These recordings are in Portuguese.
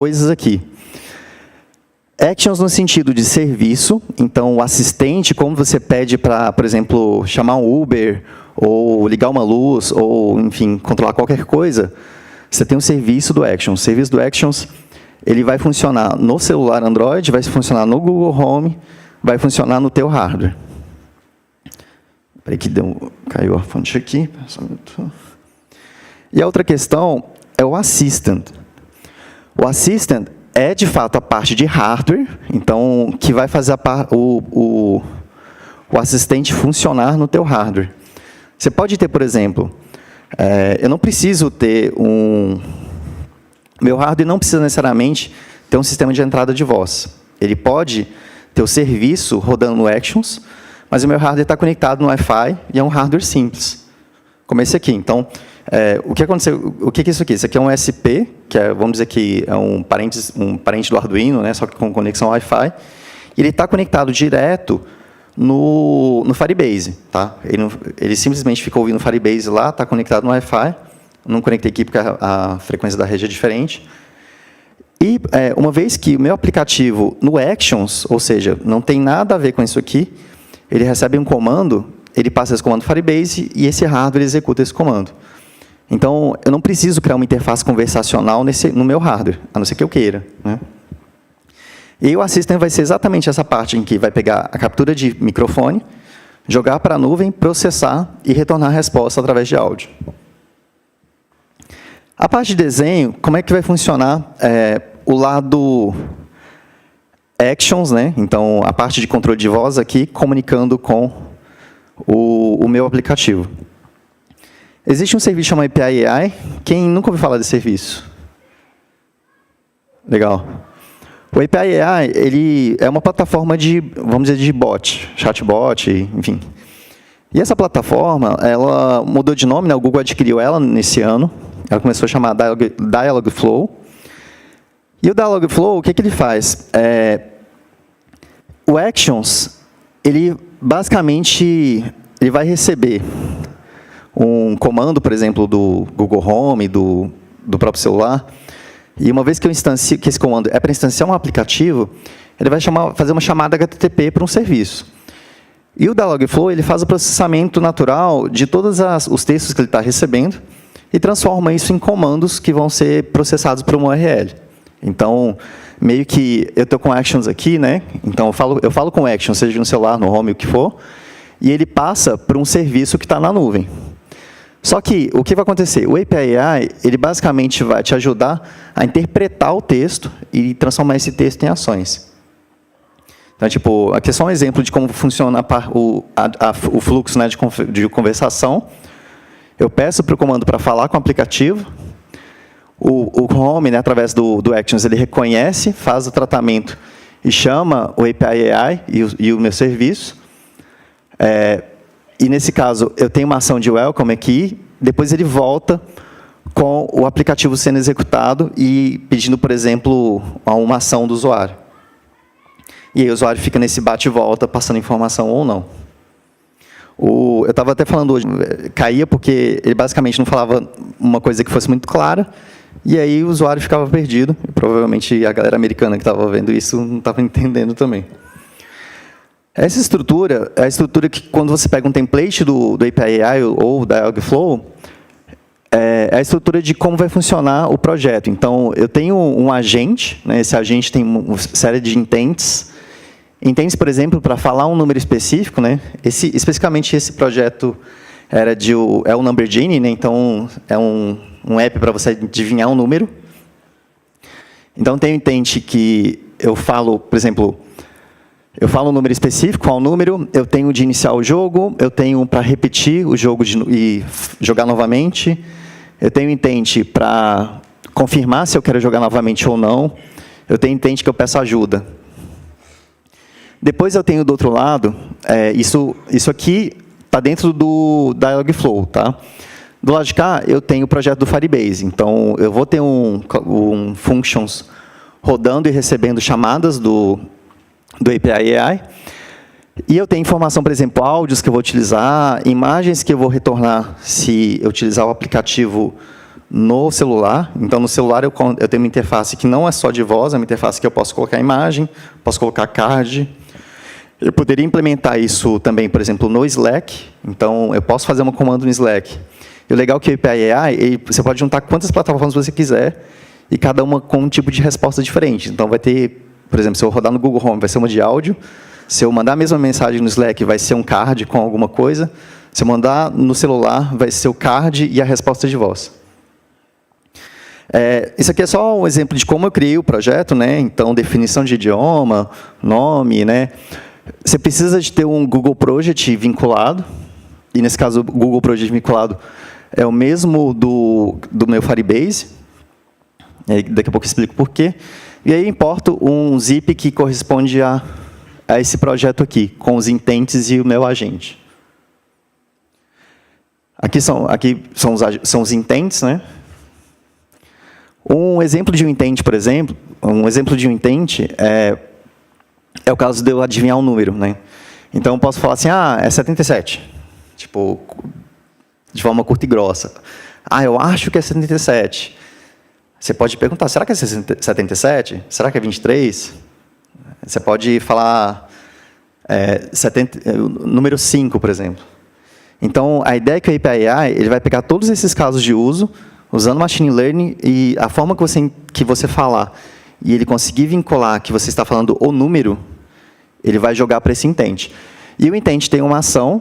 coisas aqui. Actions no sentido de serviço, então o assistente, como você pede para, por exemplo, chamar um Uber, ou ligar uma luz, ou, enfim, controlar qualquer coisa, você tem um serviço do Actions. O serviço do Actions, ele vai funcionar no celular Android, vai funcionar no Google Home, vai funcionar no teu hardware. Espera aí que caiu a fonte aqui. E a outra questão é o Assistant. O Assistant é, de fato, a parte de hardware, então, que vai fazer o assistente funcionar no teu hardware. Você pode ter, por exemplo, eu não preciso ter meu hardware não precisa necessariamente ter um sistema de entrada de voz. Ele pode ter o serviço rodando no Actions, mas o meu hardware está conectado no Wi-Fi e é um hardware simples, como esse aqui. Então, o que aconteceu? O que é isso aqui? Isso aqui é um SP, que é, vamos dizer que é um parente do Arduino, né, só que com conexão Wi-Fi. E ele está conectado direto no Firebase. Tá? Ele simplesmente fica ouvindo o Firebase lá, está conectado no Wi-Fi. Não conectei aqui porque a frequência da rede é diferente. E uma vez que o meu aplicativo no Actions, ou seja, não tem nada a ver com isso aqui, ele recebe um comando, ele passa esse comando Firebase e esse hardware executa esse comando. Então, eu não preciso criar uma interface conversacional no meu hardware, a não ser que eu queira. Né? E o Assistant vai ser exatamente essa parte em que vai pegar a captura de microfone, jogar para a nuvem, processar e retornar a resposta através de áudio. A parte de desenho, como é que vai funcionar o lado Actions, né? Então, a parte de controle de voz aqui, comunicando com o meu aplicativo. Existe um serviço chamado API AI. Quem nunca ouviu falar desse serviço? Legal. O API AI, ele é uma plataforma de, vamos dizer, de bot, chatbot, enfim. E essa plataforma, ela mudou de nome, né? O Google adquiriu ela nesse ano. Ela começou a chamar Dialogflow. E o Dialogflow, o que ele faz? O Actions, ele basicamente ele vai receber um comando, por exemplo, do Google Home, do próprio celular, e uma vez que esse comando é para instanciar um aplicativo, ele vai fazer uma chamada HTTP para um serviço. E o Dialogflow, ele faz o processamento natural de todos os textos que ele está recebendo e transforma isso em comandos que vão ser processados por uma URL. Então, meio que eu estou com Actions aqui, né? Então, eu falo com Actions, seja no celular, no Home, o que for, e ele passa para um serviço que está na nuvem. Só que, o que vai acontecer? O API AI, ele basicamente vai te ajudar a interpretar o texto e transformar esse texto em ações. Então, tipo, aqui é só um exemplo de como funciona o fluxo, né, de conversação. Eu peço para o comando para falar com o aplicativo. O Home, né, através do Actions, ele reconhece, faz o tratamento e chama o API AI e o meu serviço. E, nesse caso, eu tenho uma ação de welcome aqui, depois ele volta com o aplicativo sendo executado e pedindo, por exemplo, uma ação do usuário. E aí o usuário fica nesse bate e volta, passando informação ou não. Eu estava até falando hoje, caía porque ele basicamente não falava uma coisa que fosse muito clara, e aí o usuário ficava perdido. E provavelmente a galera americana que estava vendo isso não estava entendendo também. Essa estrutura é a estrutura que, quando você pega um template do API AI ou da Dialogflow, é a estrutura de como vai funcionar o projeto. Então, eu tenho um agente, né, esse agente tem uma série de intents. Intents, por exemplo, para falar um número específico, né, especificamente esse projeto é o Number Genie, né, então é um app para você adivinhar um número. Então, tem um intent que eu falo, por exemplo, eu falo um número específico, qual número, eu tenho de iniciar o jogo, eu tenho para repetir o jogo e jogar novamente, eu tenho intent para confirmar se eu quero jogar novamente ou não, eu tenho intent que eu peço ajuda. Depois eu tenho do outro lado, isso aqui está dentro do Dialogflow, tá? Do lado de cá, eu tenho o projeto do Firebase, então eu vou ter um functions rodando e recebendo chamadas do API AI, e eu tenho informação, por exemplo, áudios que eu vou utilizar, imagens que eu vou retornar se eu utilizar o aplicativo no celular. Então, no celular, eu tenho uma interface que não é só de voz, é uma interface que eu posso colocar imagem, posso colocar card. Eu poderia implementar isso também, por exemplo, no Slack. Então, eu posso fazer um comando no Slack. E o legal é que o API AI, você pode juntar quantas plataformas você quiser, e cada uma com um tipo de resposta diferente. Então, vai ter, por exemplo, se eu rodar no Google Home, vai ser uma de áudio. Se eu mandar a mesma mensagem no Slack, vai ser um card com alguma coisa. Se eu mandar no celular, vai ser o card e a resposta de voz. Isso aqui é só um exemplo de como eu criei o projeto, né? Então, definição de idioma, nome, né? Você precisa de ter um Google Project vinculado, e nesse caso o Google Project vinculado é o mesmo do meu Firebase, daqui a pouco eu explico por quê, e aí eu importo um zip que corresponde a esse projeto aqui, com os intents e o meu agente. Aqui são os intents, né? Um exemplo de um intent, por exemplo, é o caso de eu adivinhar um número, né? Então, eu posso falar assim, é 77. Tipo, de forma curta e grossa. Eu acho que é 77. Você pode perguntar, será que é 77? Será que é 23? Você pode falar número 5, por exemplo. Então, a ideia é que o API AI ele vai pegar todos esses casos de uso, usando Machine Learning, e a forma que você falar, e ele conseguir vincular que você está falando o número, ele vai jogar para esse intent. E o intent tem uma ação,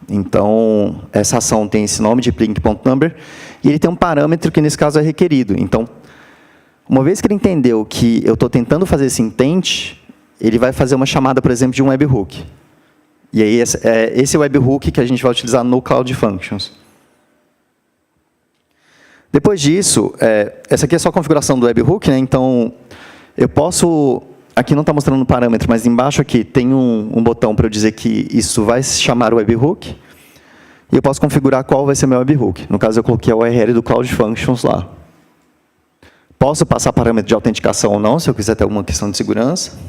então, essa ação tem esse nome de blink.number, e ele tem um parâmetro que, nesse caso, é requerido. Então, uma vez que ele entendeu que eu estou tentando fazer esse intent, ele vai fazer uma chamada, por exemplo, de um webhook. E aí, esse é o webhook que a gente vai utilizar no Cloud Functions. Depois disso, essa aqui é só a configuração do webhook, né? Então, eu posso... Aqui não está mostrando o parâmetro, mas embaixo aqui tem um botão para eu dizer que isso vai se chamar o webhook. E eu posso configurar qual vai ser o meu webhook. No caso, eu coloquei a URL do Cloud Functions lá. Posso passar parâmetro de autenticação ou não, se eu quiser ter alguma questão de segurança.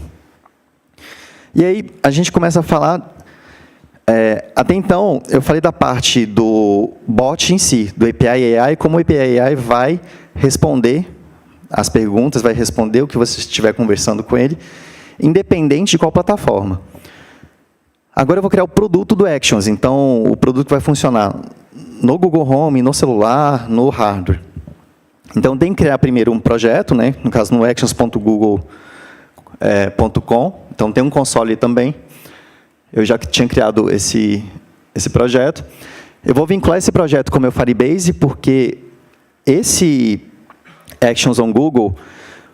E aí, a gente começa a falar... até então, eu falei da parte do bot em si, do API AI, como o API AI vai responder as perguntas, vai responder o que você estiver conversando com ele, independente de qual plataforma. Agora eu vou criar o produto do Actions, então o produto vai funcionar no Google Home, no celular, no hardware. Então tem que criar primeiro um projeto, né? No caso no actions.google.com, então tem um console também. Eu já tinha criado esse projeto. Eu vou vincular esse projeto com o meu Firebase, porque esse Actions on Google,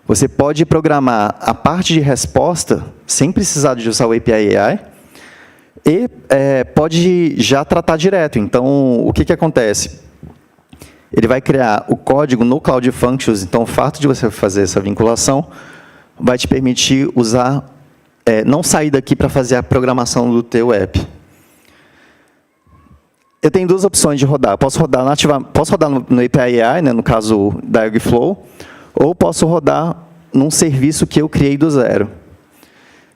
você pode programar a parte de resposta sem precisar de usar o API AI e pode já tratar direto. Então, o que acontece? Ele vai criar o código no Cloud Functions, então o fato de você fazer essa vinculação vai te permitir usar, não sair daqui para fazer a programação do teu app. Eu tenho duas opções de rodar. Posso rodar no API AI, né, no caso da Airflow, ou posso rodar num serviço que eu criei do zero.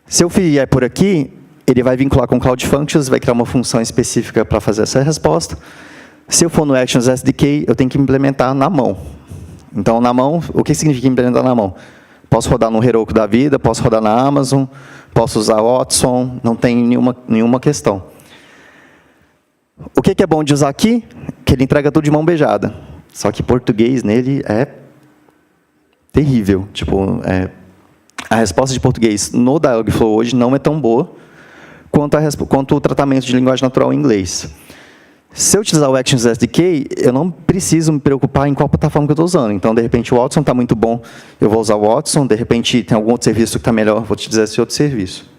Se eu vier por aqui, ele vai vincular com o Cloud Functions, vai criar uma função específica para fazer essa resposta. Se eu for no Actions SDK, eu tenho que implementar na mão. Então, na mão, o que significa implementar na mão? Posso rodar no Heroku da vida, posso rodar na Amazon, posso usar o Watson, não tem nenhuma questão. O que é bom de usar aqui? Que ele entrega tudo de mão beijada. Só que português nele é terrível. Tipo, a resposta de português no Dialogflow hoje não é tão boa quanto o tratamento de linguagem natural em inglês. Se eu utilizar o Actions SDK, eu não preciso me preocupar em qual plataforma que eu estou usando. Então, de repente, o Watson está muito bom, eu vou usar o Watson. De repente, tem algum outro serviço que está melhor, vou utilizar esse outro serviço.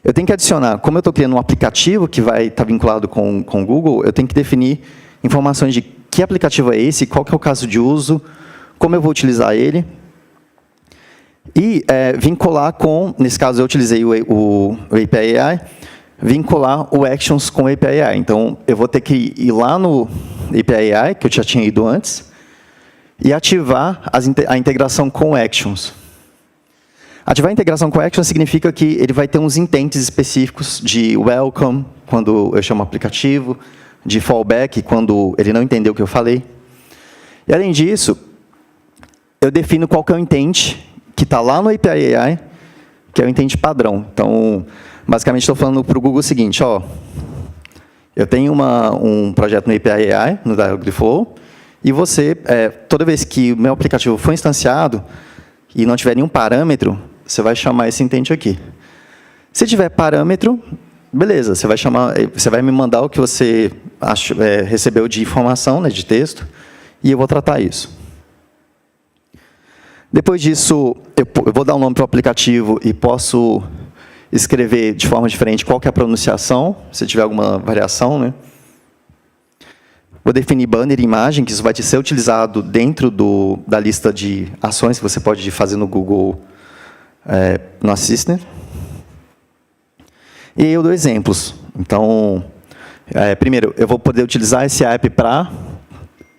Eu tenho que adicionar, como eu estou criando um aplicativo que vai estar vinculado com o Google, eu tenho que definir informações de que aplicativo é esse, qual que é o caso de uso, como eu vou utilizar ele. E vincular com, nesse caso eu utilizei o API AI, vincular o Actions com o API AI. Então, eu vou ter que ir lá no API AI, que eu já tinha ido antes, e ativar a integração com Actions. Ativar a integração com Actions significa que ele vai ter uns intents específicos de welcome, quando eu chamo o aplicativo, de fallback, quando ele não entendeu o que eu falei. E, além disso, eu defino qual que é o intent que está lá no API AI, que é o intent padrão. Então, basicamente, estou falando para o Google o seguinte, ó, eu tenho um projeto no API AI, no Dialogflow, e você, toda vez que o meu aplicativo for instanciado e não tiver nenhum parâmetro, você vai chamar esse intent aqui. Se tiver parâmetro, beleza, você vai me mandar o que você recebeu de informação, né, de texto, e eu vou tratar isso. Depois disso, eu vou dar um nome para o aplicativo e posso escrever de forma diferente qual que é a pronunciação, se tiver alguma variação, né? Vou definir banner e imagem, que isso vai ser utilizado dentro da lista de ações que você pode fazer no Google, no Assistant. E aí eu dou exemplos. Então, primeiro, eu vou poder utilizar esse app para...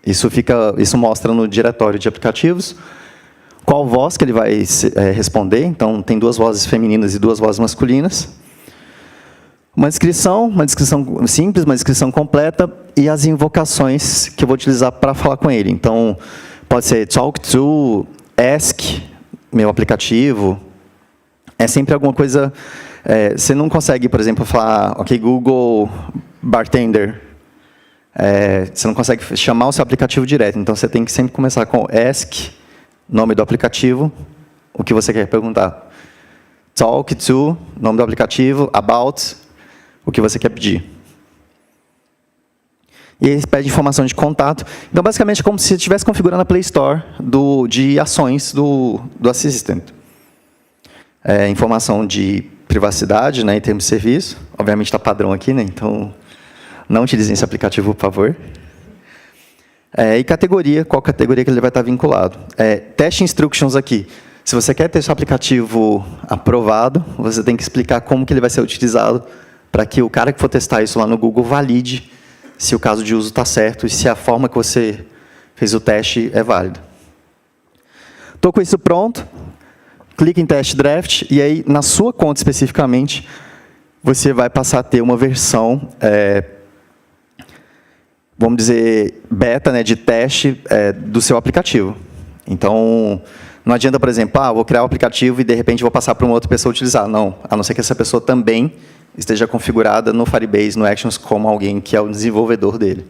Isso mostra no diretório de aplicativos. Qual voz que ele vai responder. Então, tem 2 vozes femininas e 2 vozes masculinas. Uma descrição simples, uma descrição completa, e as invocações que eu vou utilizar para falar com ele. Então, pode ser talk to, ask, meu aplicativo. É sempre alguma coisa... você não consegue, por exemplo, falar, ok, Google Bartender. Você não consegue chamar o seu aplicativo direto. Então, você tem que sempre começar com ask, nome do aplicativo, o que você quer perguntar. Talk to, nome do aplicativo, about, o que você quer pedir. E aí pede informação de contato. Então, basicamente, é como se você estivesse configurando a Play Store de ações do Assistant. Informação de privacidade, né, em termos de serviço. Obviamente, está padrão aqui, né, então não utilizem esse aplicativo, por favor. E categoria, qual categoria que ele vai estar vinculado. Test instructions aqui. Se você quer ter seu aplicativo aprovado, você tem que explicar como que ele vai ser utilizado para que o cara que for testar isso lá no Google valide se o caso de uso está certo e se a forma que você fez o teste é válida. Estou com isso pronto. Clique em Test Draft e aí, na sua conta especificamente, você vai passar a ter uma versão... vamos dizer, beta, né, de teste do seu aplicativo. Então, não adianta, por exemplo, vou criar um aplicativo e, de repente, vou passar para uma outra pessoa utilizar. Não, a não ser que essa pessoa também esteja configurada no Firebase, no Actions, como alguém que é o desenvolvedor dele.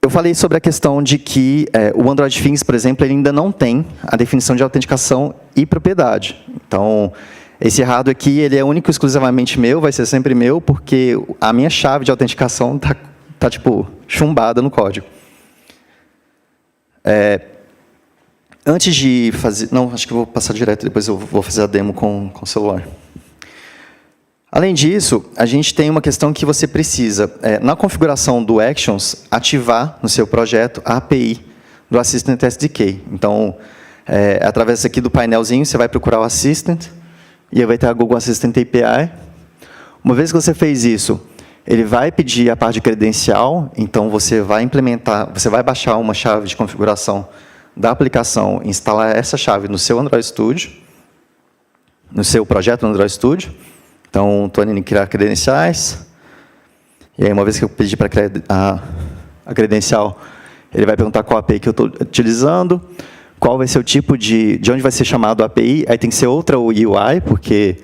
Eu falei sobre a questão de que o Android Things, por exemplo, ele ainda não tem a definição de autenticação e propriedade. Então, esse hardware aqui, ele é único exclusivamente meu, vai ser sempre meu, porque a minha chave de autenticação está tipo, chumbada no código. Antes de fazer... Não, acho que eu vou passar direto, depois eu vou fazer a demo com o celular. Além disso, a gente tem uma questão que você precisa, na configuração do Actions, ativar no seu projeto a API do Assistant SDK. Então, através aqui do painelzinho, você vai procurar o Assistant, e aí vai ter a Google Assistant API. Uma vez que você fez isso, ele vai pedir a parte de credencial, então você vai baixar uma chave de configuração da aplicação, instalar essa chave no seu Android Studio, no seu projeto no Android Studio. Então, estou indo em criar credenciais. E aí, uma vez que eu pedir para a credencial, ele vai perguntar qual API que eu estou utilizando, qual vai ser o tipo de onde vai ser chamado a API. Aí tem que ser outra UI, porque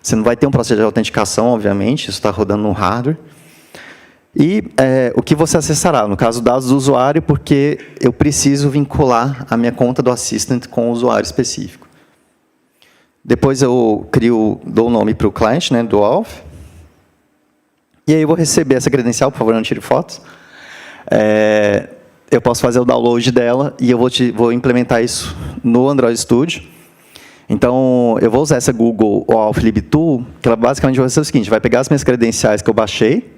você não vai ter um processo de autenticação, obviamente, isso está rodando no hardware. E o que você acessará, no caso, dados do usuário, porque eu preciso vincular a minha conta do Assistant com o usuário específico. Depois eu dou o nome para o cliente, né, do Alf. E aí eu vou receber essa credencial, por favor, não tire fotos. Eu posso fazer o download dela e eu vou implementar isso no Android Studio. Então, eu vou usar essa Google Alf Lib Tool, que ela basicamente vai ser o seguinte, vai pegar as minhas credenciais que eu baixei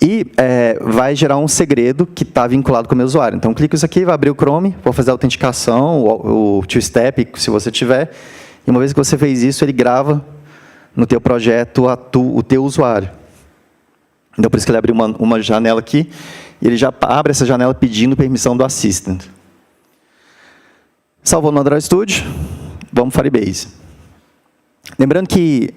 e vai gerar um segredo que está vinculado com o meu usuário. Então, clico isso aqui, vai abrir o Chrome, vou fazer a autenticação, o two-step, se você tiver. E uma vez que você fez isso, ele grava no teu projeto o teu usuário. Então, por isso que ele abriu uma janela aqui, e ele já abre essa janela pedindo permissão do Assistant. Salvou no Android Studio, vamos para Firebase. Lembrando que